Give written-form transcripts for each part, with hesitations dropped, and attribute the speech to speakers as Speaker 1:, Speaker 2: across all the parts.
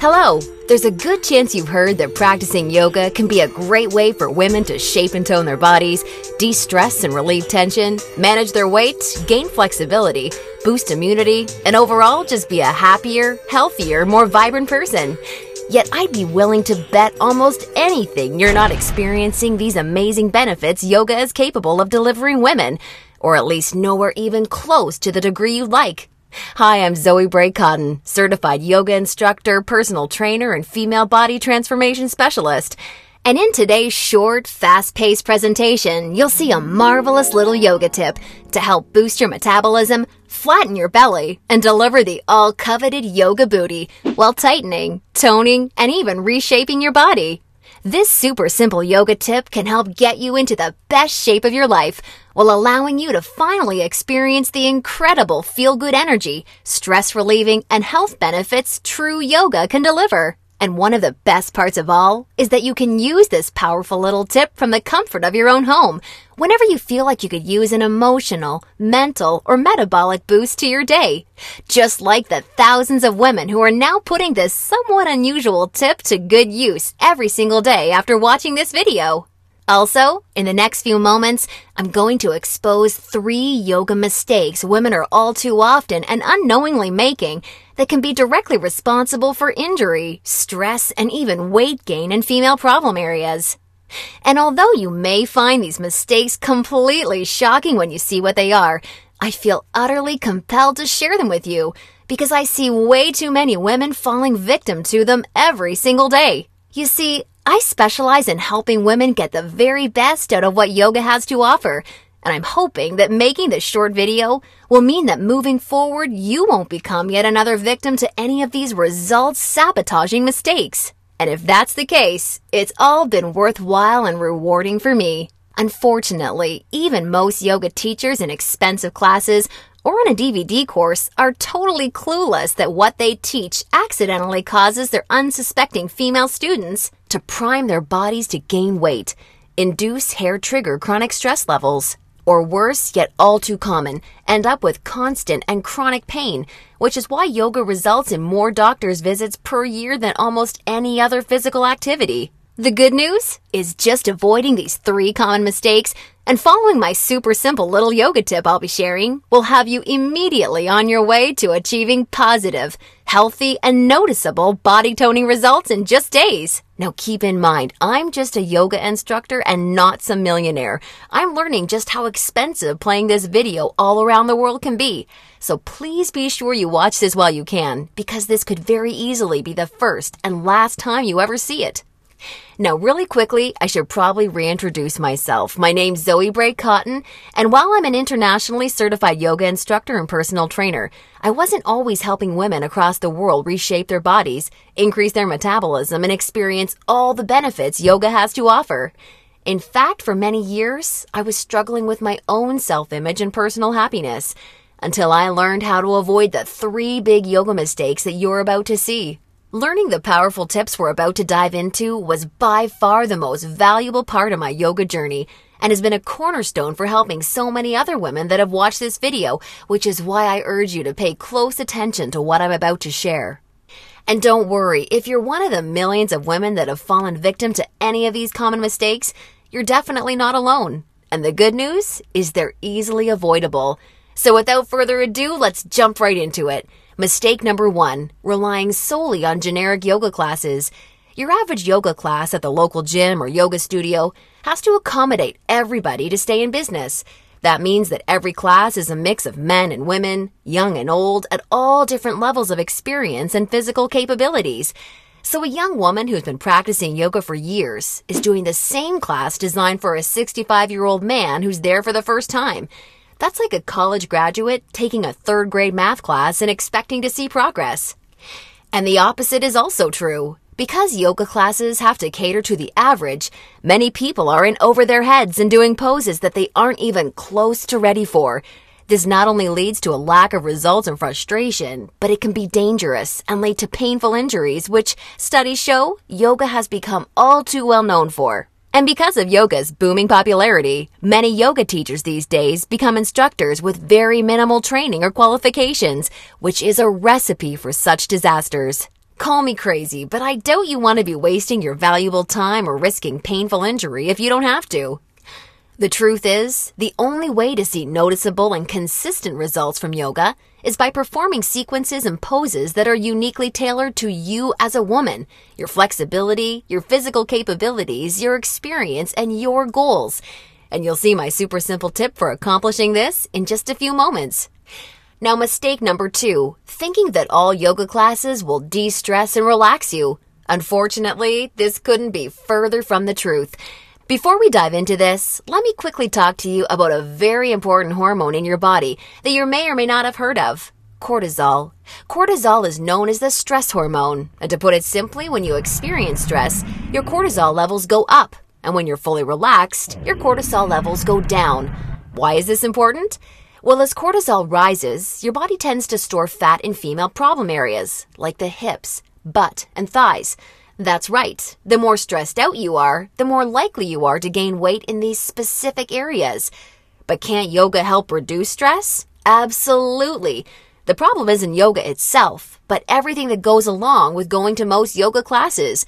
Speaker 1: Hello! There's a good chance you've heard that practicing yoga can be a great way for women to shape and tone their bodies, de-stress and relieve tension, manage their weight, gain flexibility, boost immunity, and overall just be a happier, healthier, more vibrant person. Yet I'd be willing to bet almost anything you're not experiencing these amazing benefits yoga is capable of delivering women, or at least nowhere even close to the degree you'd like. Hi, I'm Zoe Bray Cotton, certified yoga instructor, personal trainer, and female body transformation specialist. And in today's short, fast-paced presentation, you'll see a marvelous little yoga tip to help boost your metabolism, flatten your belly, and deliver the all-coveted yoga booty while tightening, toning, and even reshaping your body. This super simple yoga tip can help get you into the best shape of your life while allowing you to finally experience the incredible feel-good energy, stress-relieving, and health benefits true yoga can deliver. And one of the best parts of all is that you can use this powerful little tip from the comfort of your own home whenever you feel like you could use an emotional, mental, or metabolic boost to your day. Just like the thousands of women who are now putting this somewhat unusual tip to good use every single day after watching this video. Also, in the next few moments, I'm going to expose 3 yoga mistakes women are all too often and unknowingly making that can be directly responsible for injury, stress, and even weight gain in female problem areas. And although you may find these mistakes completely shocking when you see what they are, I feel utterly compelled to share them with you because I see way too many women falling victim to them every single day. You see, I specialize in helping women get the very best out of what yoga has to offer, and I'm hoping that making this short video will mean that moving forward, you won't become yet another victim to any of these results-sabotaging mistakes. And if that's the case, it's all been worthwhile and rewarding for me. Unfortunately, even most yoga teachers in expensive classes or on a DVD course are totally clueless that what they teach accidentally causes their unsuspecting female students to prime their bodies to gain weight, induce hair-trigger chronic stress levels, or worse, yet all too common, end up with constant and chronic pain, which is why yoga results in more doctor's visits per year than almost any other physical activity. The good news is just avoiding these 3 common mistakes and following my super simple little yoga tip I'll be sharing will have you immediately on your way to achieving positive, healthy, and noticeable body toning results in just days. Now keep in mind, I'm just a yoga instructor and not some millionaire. I'm learning just how expensive playing this video all around the world can be. So please be sure you watch this while you can, because this could very easily be the first and last time you ever see it. Now, really quickly, I should probably reintroduce myself. My name's Zoe Bray Cotton, and while I'm an internationally certified yoga instructor and personal trainer, I wasn't always helping women across the world reshape their bodies, increase their metabolism, and experience all the benefits yoga has to offer. In fact, for many years, I was struggling with my own self-image and personal happiness, until I learned how to avoid the 3 big yoga mistakes that you're about to see. Learning the powerful tips we're about to dive into was by far the most valuable part of my yoga journey and has been a cornerstone for helping so many other women that have watched this video, which is why I urge you to pay close attention to what I'm about to share. And don't worry, if you're one of the millions of women that have fallen victim to any of these common mistakes, you're definitely not alone. And the good news is they're easily avoidable. So without further ado, let's jump right into it. Mistake number 1, relying solely on generic yoga classes. Your average yoga class at the local gym or yoga studio has to accommodate everybody to stay in business. That means that every class is a mix of men and women, young and old, at all different levels of experience and physical capabilities. So a young woman who's been practicing yoga for years is doing the same class designed for a 65-year-old man who's there for the first time. That's like a college graduate taking a 3rd grade math class and expecting to see progress. And the opposite is also true. Because yoga classes have to cater to the average, many people are in over their heads and doing poses that they aren't even close to ready for. This not only leads to a lack of results and frustration, but it can be dangerous and lead to painful injuries, which studies show yoga has become all too well known for. And because of yoga's booming popularity, many yoga teachers these days become instructors with very minimal training or qualifications, which is a recipe for such disasters. Call me crazy, but I doubt you want to be wasting your valuable time or risking painful injury if you don't have to. The truth is, the only way to see noticeable and consistent results from yoga is by performing sequences and poses that are uniquely tailored to you as a woman, your flexibility, your physical capabilities, your experience, and your goals. And you'll see my super simple tip for accomplishing this in just a few moments. Now, mistake number 2, thinking that all yoga classes will de-stress and relax you. Unfortunately, this couldn't be further from the truth. Before we dive into this, let me quickly talk to you about a very important hormone in your body that you may or may not have heard of: cortisol. Cortisol is known as the stress hormone, and to put it simply, when you experience stress, your cortisol levels go up, and when you're fully relaxed, your cortisol levels go down. Why is this important? Well, as cortisol rises, your body tends to store fat in female problem areas, like the hips, butt, and thighs. That's right. The more stressed out you are, the more likely you are to gain weight in these specific areas. But can't yoga help reduce stress? Absolutely. The problem isn't yoga itself, but everything that goes along with going to most yoga classes.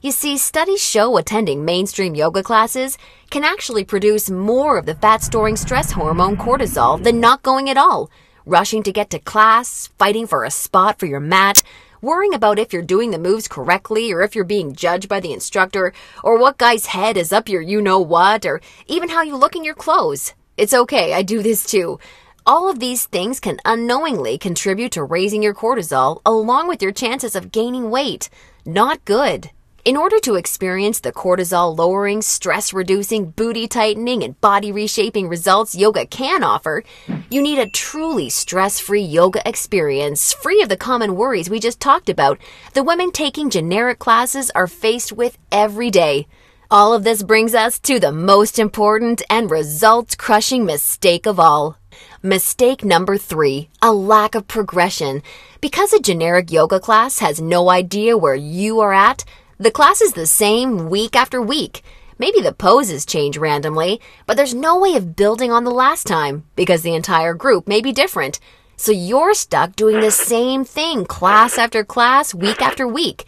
Speaker 1: You see, studies show attending mainstream yoga classes can actually produce more of the fat-storing stress hormone cortisol than not going at all. Rushing to get to class, fighting for a spot for your mat, worrying about if you're doing the moves correctly or if you're being judged by the instructor, or what guy's head is up your you-know-what, or even how you look in your clothes. It's okay, I do this too. All of these things can unknowingly contribute to raising your cortisol along with your chances of gaining weight. Not good. In order to experience the cortisol-lowering, stress-reducing, booty-tightening, and body reshaping results yoga can offer, you need a truly stress-free yoga experience, free of the common worries we just talked about the women taking generic classes are faced with every day. All of this brings us to the most important and results-crushing mistake of all. Mistake number 3, a lack of progression. Because a generic yoga class has no idea where you are at, the class is the same week after week. Maybe the poses change randomly, but there's no way of building on the last time because the entire group may be different. So you're stuck doing the same thing class after class, week after week.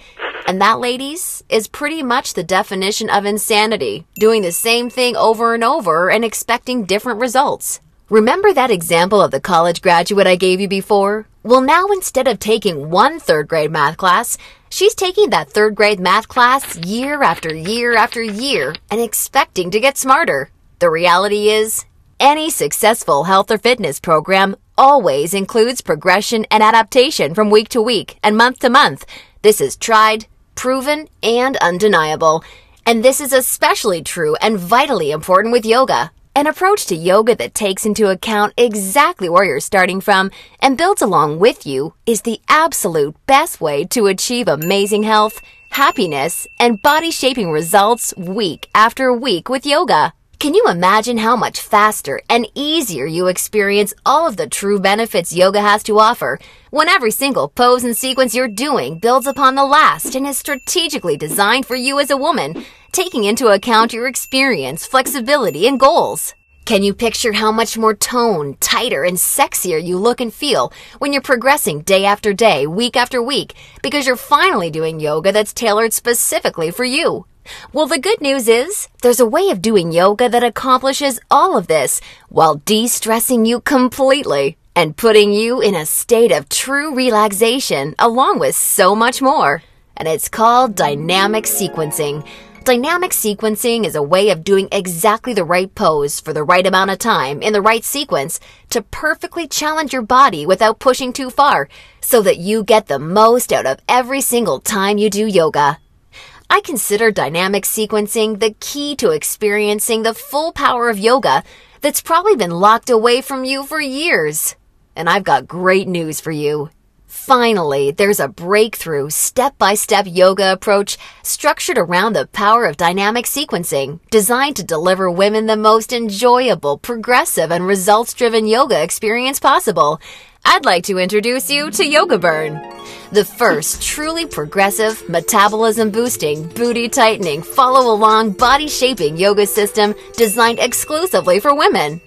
Speaker 1: And that, ladies, is pretty much the definition of insanity, doing the same thing over and over and expecting different results. Remember that example of the college graduate I gave you before? Well, now instead of taking one third-grade math class, she's taking that third-grade math class year after year after year and expecting to get smarter. The reality is, any successful health or fitness program always includes progression and adaptation from week to week and month to month. This is tried, proven, and undeniable. And this is especially true and vitally important with yoga. An approach to yoga that takes into account exactly where you're starting from and builds along with you is the absolute best way to achieve amazing health, happiness, and body-shaping results week after week with yoga. Can you imagine how much faster and easier you experience all of the true benefits yoga has to offer when every single pose and sequence you're doing builds upon the last and is strategically designed for you as a woman, taking into account your experience, flexibility, and goals? Can you picture how much more toned, tighter, and sexier you look and feel when you're progressing day after day, week after week, because you're finally doing yoga that's tailored specifically for you? Well, the good news is there's a way of doing yoga that accomplishes all of this while de-stressing you completely and putting you in a state of true relaxation along with so much more. And it's called dynamic sequencing. Dynamic sequencing is a way of doing exactly the right pose for the right amount of time in the right sequence to perfectly challenge your body without pushing too far so that you get the most out of every single time you do yoga. I consider dynamic sequencing the key to experiencing the full power of yoga that's probably been locked away from you for years. And I've got great news for you. Finally, there's a breakthrough, step-by-step yoga approach structured around the power of dynamic sequencing, designed to deliver women the most enjoyable, progressive, and results-driven yoga experience possible. I'd like to introduce you to Yoga Burn, the first truly progressive, metabolism-boosting, booty-tightening, follow-along, body-shaping yoga system designed exclusively for women.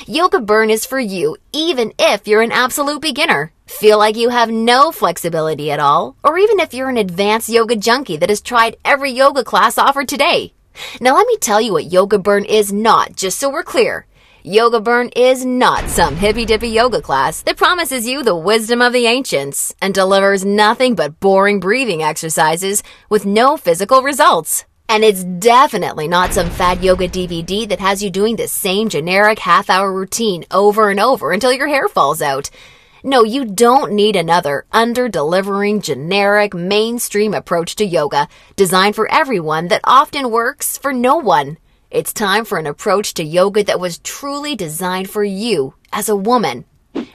Speaker 1: Yoga Burn is for you even if you're an absolute beginner. Feel like you have no flexibility at all? Or even if you're an advanced yoga junkie that has tried every yoga class offered today? Now let me tell you what Yoga Burn is not, just so we're clear. Yoga Burn is not some hippy-dippy yoga class that promises you the wisdom of the ancients and delivers nothing but boring breathing exercises with no physical results. And it's definitely not some fad yoga DVD that has you doing the same generic half-hour routine over and over until your hair falls out. No, you don't need another under-delivering, generic, mainstream approach to yoga designed for everyone that often works for no one. It's time for an approach to yoga that was truly designed for you as a woman.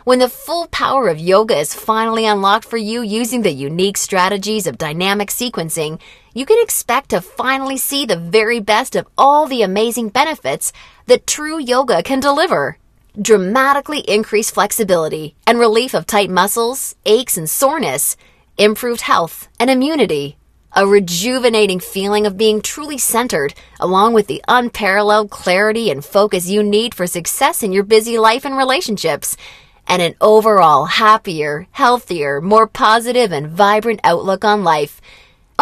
Speaker 1: When the full power of yoga is finally unlocked for you using the unique strategies of dynamic sequencing, you can expect to finally see the very best of all the amazing benefits that true yoga can deliver. Dramatically increased flexibility and relief of tight muscles, aches and soreness, improved health and immunity, a rejuvenating feeling of being truly centered, along with the unparalleled clarity and focus you need for success in your busy life and relationships, and an overall happier, healthier, more positive and vibrant outlook on life.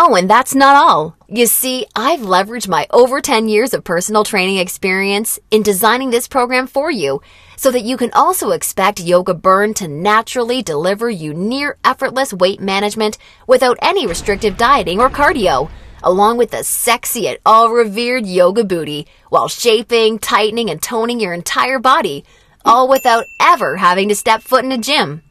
Speaker 1: Oh, and that's not all. You see, I've leveraged my over 10 years of personal training experience in designing this program for you so that you can also expect Yoga Burn to naturally deliver you near effortless weight management without any restrictive dieting or cardio, along with the sexy and all-revered yoga booty while shaping, tightening, and toning your entire body, all without ever having to step foot in a gym.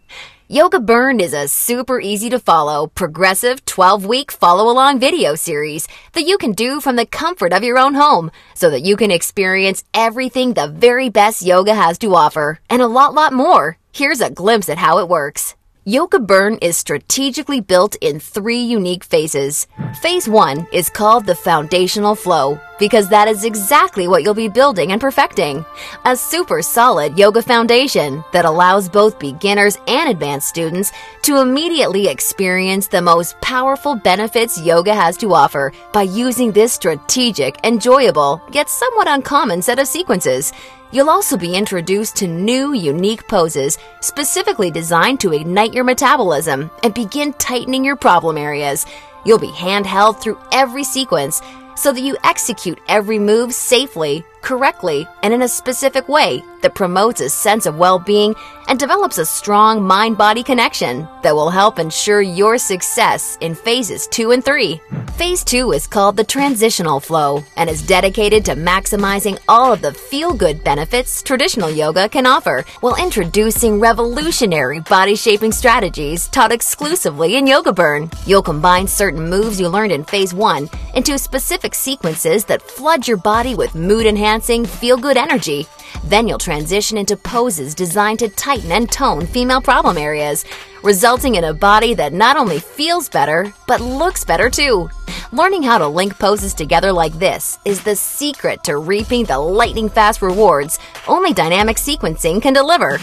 Speaker 1: Yoga Burn is a super easy to follow, progressive 12-week follow-along video series that you can do from the comfort of your own home so that you can experience everything the very best yoga has to offer and a lot more. Here's a glimpse at how it works. Yoga Burn is strategically built in 3 unique phases. Phase 1 is called the foundational flow because that is exactly what you'll be building and perfecting. A super solid yoga foundation that allows both beginners and advanced students to immediately experience the most powerful benefits yoga has to offer by using this strategic, enjoyable, yet somewhat uncommon set of sequences. You'll also be introduced to new, unique poses specifically designed to ignite your metabolism and begin tightening your problem areas. You'll be handheld through every sequence so that you execute every move safely, correctly, and in a specific way that promotes a sense of well-being and develops a strong mind-body connection that will help ensure your success in phases 2 and 3. Phase 2 is called the transitional flow and is dedicated to maximizing all of the feel-good benefits traditional yoga can offer while introducing revolutionary body-shaping strategies taught exclusively in Yoga Burn. You'll combine certain moves you learned in Phase 1 into specific sequences that flood your body with mood-enhancing, feel-good energy. Then you'll transition into poses designed to tighten and tone female problem areas, resulting in a body that not only feels better, but looks better too. Learning how to link poses together like this is the secret to reaping the lightning-fast rewards only dynamic sequencing can deliver.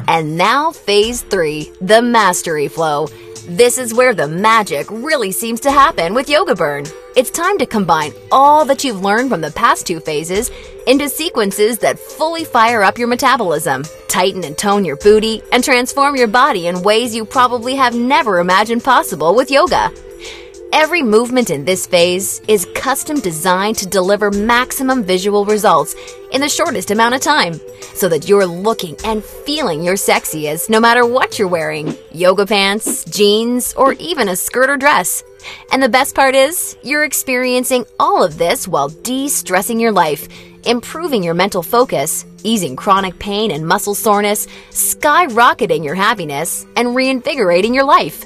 Speaker 1: And now Phase 3, the mastery flow. This is where the magic really seems to happen with Yoga Burn. It's time to combine all that you've learned from the past 2 phases into sequences that fully fire up your metabolism, tighten and tone your booty, and transform your body in ways you probably have never imagined possible with yoga. Every movement in this phase is custom designed to deliver maximum visual results in the shortest amount of time, so that you're looking and feeling your sexiest no matter what you're wearing, yoga pants, jeans, or even a skirt or dress. And the best part is, you're experiencing all of this while de-stressing your life, improving your mental focus, easing chronic pain and muscle soreness, skyrocketing your happiness, and reinvigorating your life.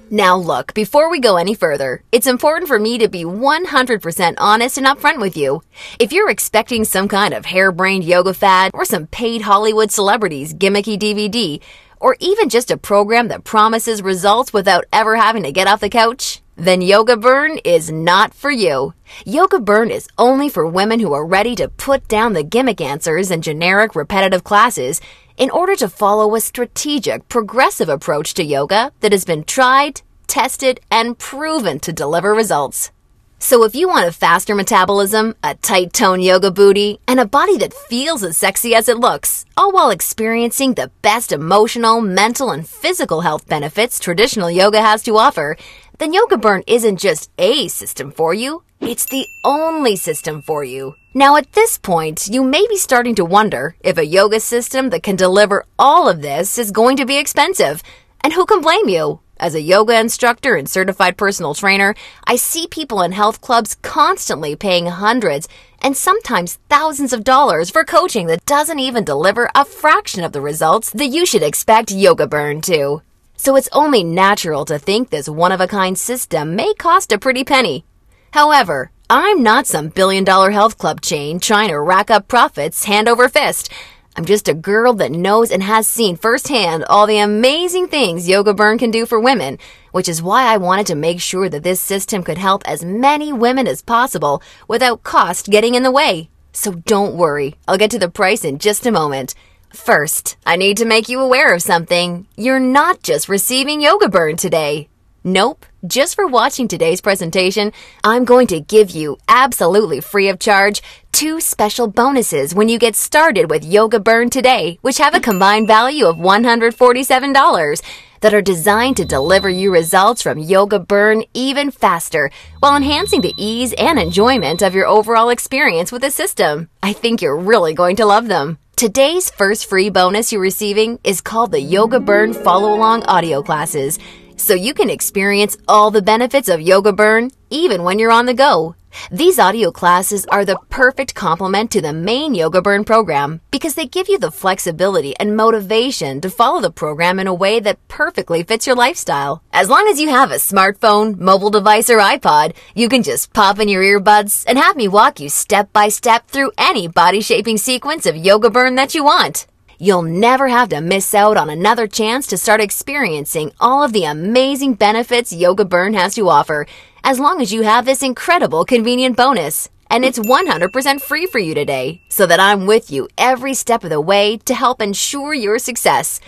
Speaker 1: Now look, before we go any further, it's important for me to be 100% honest and upfront with you. If you're expecting some kind of harebrained yoga fad or some paid Hollywood celebrities gimmicky DVD, or even just a program that promises results without ever having to get off the couch, then Yoga Burn is not for you. Yoga Burn is only for women who are ready to put down the gimmick answers and generic repetitive classes in order to follow a strategic, progressive approach to yoga that has been tried, tested, and proven to deliver results. So if you want a faster metabolism, a tight-toned yoga booty, and a body that feels as sexy as it looks, all while experiencing the best emotional, mental, and physical health benefits traditional yoga has to offer, then Yoga Burn isn't just a system for you, it's the only system for you. Now at this point, you may be starting to wonder if a yoga system that can deliver all of this is going to be expensive. And who can blame you? As a yoga instructor and certified personal trainer, I see people in health clubs constantly paying hundreds and sometimes thousands of dollars for coaching that doesn't even deliver a fraction of the results that you should expect Yoga Burn to. So it's only natural to think this one-of-a-kind system may cost a pretty penny. However, I'm not some billion-dollar health club chain trying to rack up profits hand over fist. I'm just a girl that knows and has seen firsthand all the amazing things Yoga Burn can do for women, which is why I wanted to make sure that this system could help as many women as possible without cost getting in the way. So don't worry, I'll get to the price in just a moment. First, I need to make you aware of something. You're not just receiving Yoga Burn today. Nope, just for watching today's presentation, I'm going to give you, absolutely free of charge, 2 special bonuses when you get started with Yoga Burn today, which have a combined value of $147 that are designed to deliver you results from Yoga Burn even faster while enhancing the ease and enjoyment of your overall experience with the system. I think you're really going to love them. Today's first free bonus you're receiving is called the Yoga Burn Follow-Along Audio Classes, so you can experience all the benefits of Yoga Burn even when you're on the go. These audio classes are the perfect complement to the main Yoga Burn program because they give you the flexibility and motivation to follow the program in a way that perfectly fits your lifestyle. As long as you have a smartphone, mobile device, or iPod, you can just pop in your earbuds and have me walk you step by step through any body-shaping sequence of Yoga Burn that you want. You'll never have to miss out on another chance to start experiencing all of the amazing benefits Yoga Burn has to offer, as long as you have this incredible convenient bonus. And it's 100% free for you today, so that I'm with you every step of the way to help ensure your success.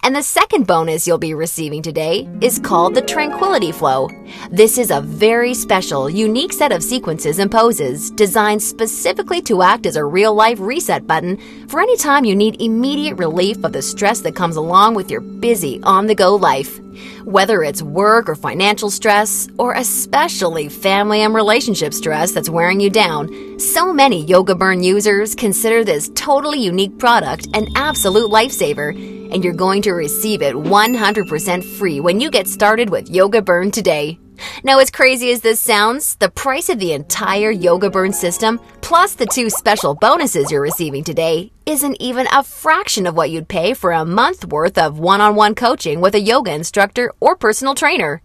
Speaker 1: And the second bonus you'll be receiving today is called the Tranquility Flow. This is a very special, unique set of sequences and poses designed specifically to act as a real-life reset button for any time you need immediate relief of the stress that comes along with your busy, on-the-go life. Whether it's work or financial stress, or especially family and relationship stress that's wearing you down, so many Yoga Burn users consider this totally unique product an absolute lifesaver, and you're going to receive it 100% free when you get started with Yoga Burn today. Now, as crazy as this sounds, the price of the entire Yoga Burn system, plus the 2 special bonuses you're receiving today, isn't even a fraction of what you'd pay for a month worth of one-on-one coaching with a yoga instructor or personal trainer.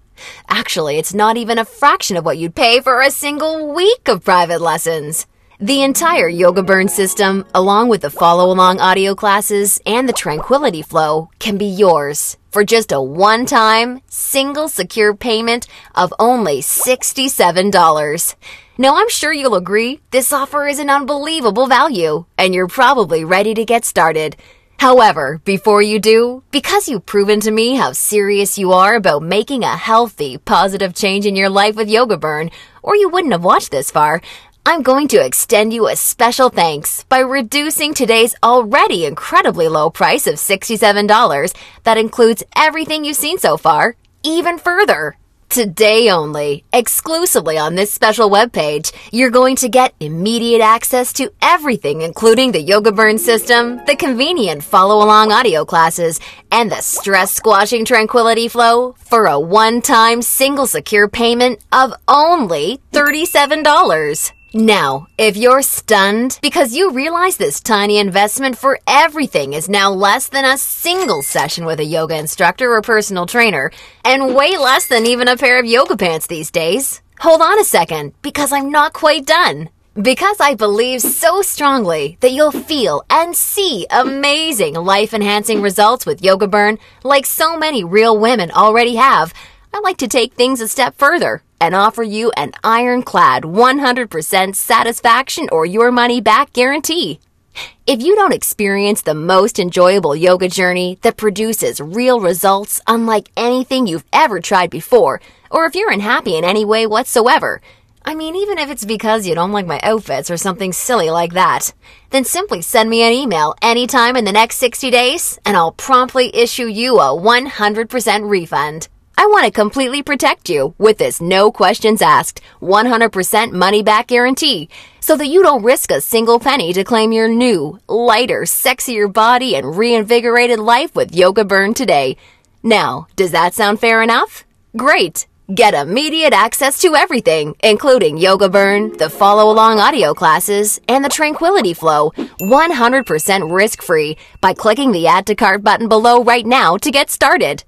Speaker 1: Actually, it's not even a fraction of what you'd pay for a single week of private lessons. The entire Yoga Burn system, along with the follow-along audio classes and the Tranquility Flow, can be yours for just a one-time, single secure payment of only $67. Now, I'm sure you'll agree this offer is an unbelievable value, and you're probably ready to get started. However, before you do, because you've proven to me how serious you are about making a healthy, positive change in your life with Yoga Burn, or you wouldn't have watched this far, I'm going to extend you a special thanks by reducing today's already incredibly low price of $67 that includes everything you've seen so far, even further. Today only, exclusively on this special webpage, you're going to get immediate access to everything, including the Yoga Burn system, the convenient follow-along audio classes, and the stress-squashing Tranquility Flow for a one-time single secure payment of only $37. Now, if you're stunned because you realize this tiny investment for everything is now less than a single session with a yoga instructor or personal trainer, and way less than even a pair of yoga pants these days, hold on a second, because I'm not quite done. Because I believe so strongly that you'll feel and see amazing life-enhancing results with Yoga Burn like so many real women already have, I like to take things a step further and offer you an ironclad 100% satisfaction or your money back guarantee. If you don't experience the most enjoyable yoga journey that produces real results unlike anything you've ever tried before, or if you're unhappy in any way whatsoever, I mean, even if it's because you don't like my outfits or something silly like that, then simply send me an email anytime in the next 60 days and I'll promptly issue you a 100% refund. I want to completely protect you with this no questions asked, 100% money back guarantee so that you don't risk a single penny to claim your new, lighter, sexier body and reinvigorated life with Yoga Burn today. Now, does that sound fair enough? Great! Get immediate access to everything, including Yoga Burn, the follow-along audio classes, and the Tranquility Flow, 100% risk-free by clicking the Add to Cart button below right now to get started.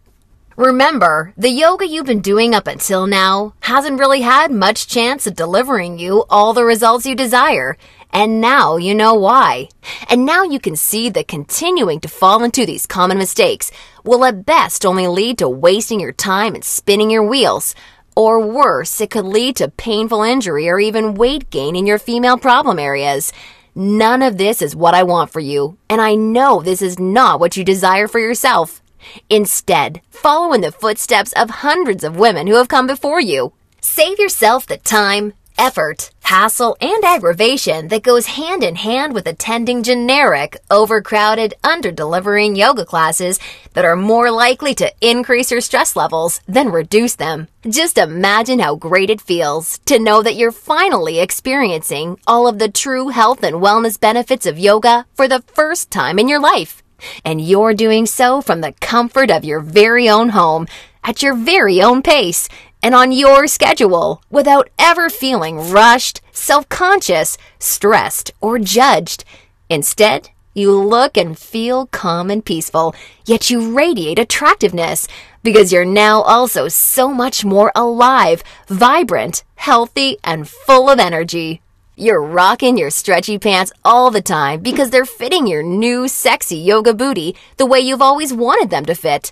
Speaker 1: Remember, the yoga you've been doing up until now hasn't really had much chance of delivering you all the results you desire. And now you know why. And now you can see that continuing to fall into these common mistakes will at best only lead to wasting your time and spinning your wheels. Or worse, it could lead to painful injury or even weight gain in your female problem areas. None of this is what I want for you, and I know this is not what you desire for yourself. Instead, follow in the footsteps of hundreds of women who have come before you. Save yourself the time, effort, hassle, and aggravation that goes hand in hand with attending generic, overcrowded, under-delivering yoga classes that are more likely to increase your stress levels than reduce them. Just imagine how great it feels to know that you're finally experiencing all of the true health and wellness benefits of yoga for the first time in your life. And you're doing so from the comfort of your very own home, at your very own pace, and on your schedule, without ever feeling rushed, self-conscious, stressed, or judged. Instead, you look and feel calm and peaceful, yet you radiate attractiveness, because you're now also so much more alive, vibrant, healthy, and full of energy. You're rocking your stretchy pants all the time because they're fitting your new sexy yoga booty the way you've always wanted them to fit.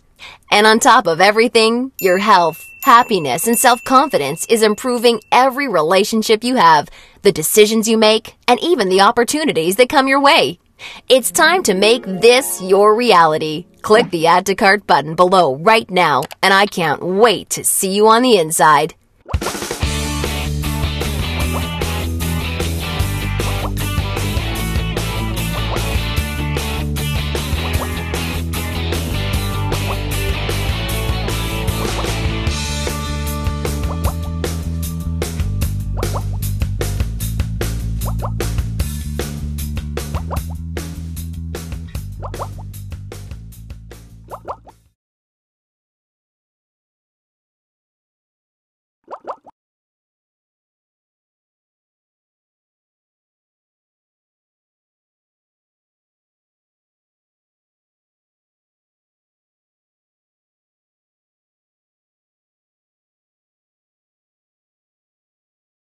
Speaker 1: And on top of everything, your health, happiness, and self-confidence is improving every relationship you have, the decisions you make, and even the opportunities that come your way. It's time to make this your reality. Click the Add to Cart button below right now, and I can't wait to see you on the inside.